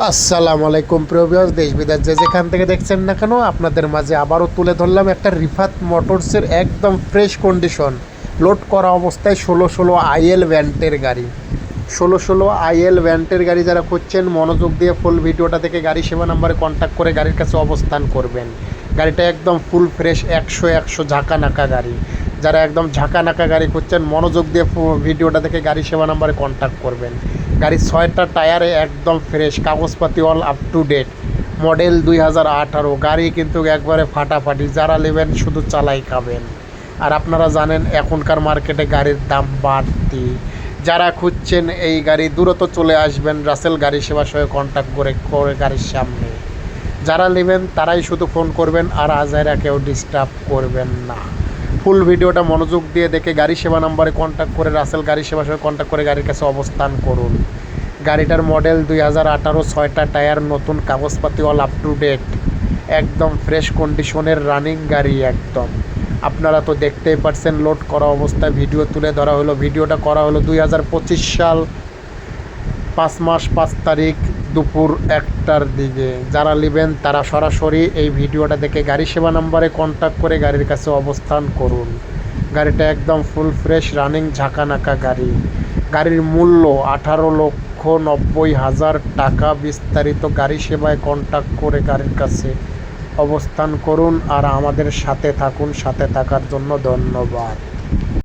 আসসালামু আলাইকুম প্রিয় ভিউয়ার্স, দেশ বিদেশ যে যেখান থেকে দেখছেন না কেন, আপনাদের মাঝে আবারও তুলে ধরলাম একটা রিফাত মোটরসের একদম ফ্রেশ কন্ডিশন লোড করা অবস্থায় 16 আইএল ভ্যান্টের গাড়ি। 16 আইএল ভ্যান্টের গাড়ি যারা খুঁজছেন, মনোযোগ দিয়ে ফুল ভিডিওটা থেকে গাড়ি সেবা নাম্বারে কন্ট্যাক্ট করে গাড়ির কাছে অবস্থান করবেন। গাড়িটা একদম ফুল ফ্রেশ, 100 ঝাঁকা নাকা গাড়ি। যারা একদম ঝাঁকা নাকা গাড়ি খুঁজছেন, মনোযোগ দিয়ে ভিডিওটা থেকে গাড়ি সেবা নাম্বারে কন্ট্যাক্ট করবেন। গাড়ির 6টা টায়ারে একদম ফ্রেশ, কাগজপাতি all up to date, model 2018। গাড়ি কিন্তু একবারে ফাটাফাটি, যারা নেবেন শুধু চালাই খাবেন। আর আপনারা জানেন এখনকার মার্কেটে গাড়ির দাম বাড়তি। যারা খুঁজছেন এই গাড়ি, দ্রুত চলে আসবেন রাসেল গাড়ি সেবার সঙ্গে কন্ট্যাক্ট করে গাড়ির সামনে। যারা নেবেন তারাই শুধু ফোন করবেন, আর আজাইরা কেউ ডিস্টার্ব করবেন না। ফুল ভিডিওটা মনোযোগ দিয়ে দেখে গাড়ি সেবা নাম্বারে কন্ট্যাক্ট করে রাসেল গাড়ি সেবার সঙ্গে কন্ট্যাক্ট করে গাড়ির কাছে অবস্থান করুন। গাড়িটার মডেল 2018, 6টা টায়ার নতুন, কাগজপাতি অল আপ টু ডেট, একদম ফ্রেশ কন্ডিশনের রানিং গাড়ি একদম। আপনারা তো দেখতেই পাচ্ছেন লোড করা অবস্থায় ভিডিও তুলে ধরা হলো। ভিডিওটা করা হলো 2025 সাল 5 মাস 5 তারিখ দুপুর 1টার দিকে। যারা নেবেন তারা সরাসরি এই ভিডিওটা দেখে গাড়ি সেবা নাম্বারে কন্ট্যাক্ট করে গাড়ির কাছে অবস্থান করুন। গাড়িটা একদম ফুল ফ্রেশ রানিং ঝাঁকা নাকা গাড়ি। গাড়ির মূল্য 18,90,000 টাকা। বিস্তারিত গাড়ি সেবায় কন্ট্যাক্ট করে গাড়ির কাছে অবস্থান করুন আর আমাদের সাথে থাকুন। সাথে থাকার জন্য ধন্যবাদ।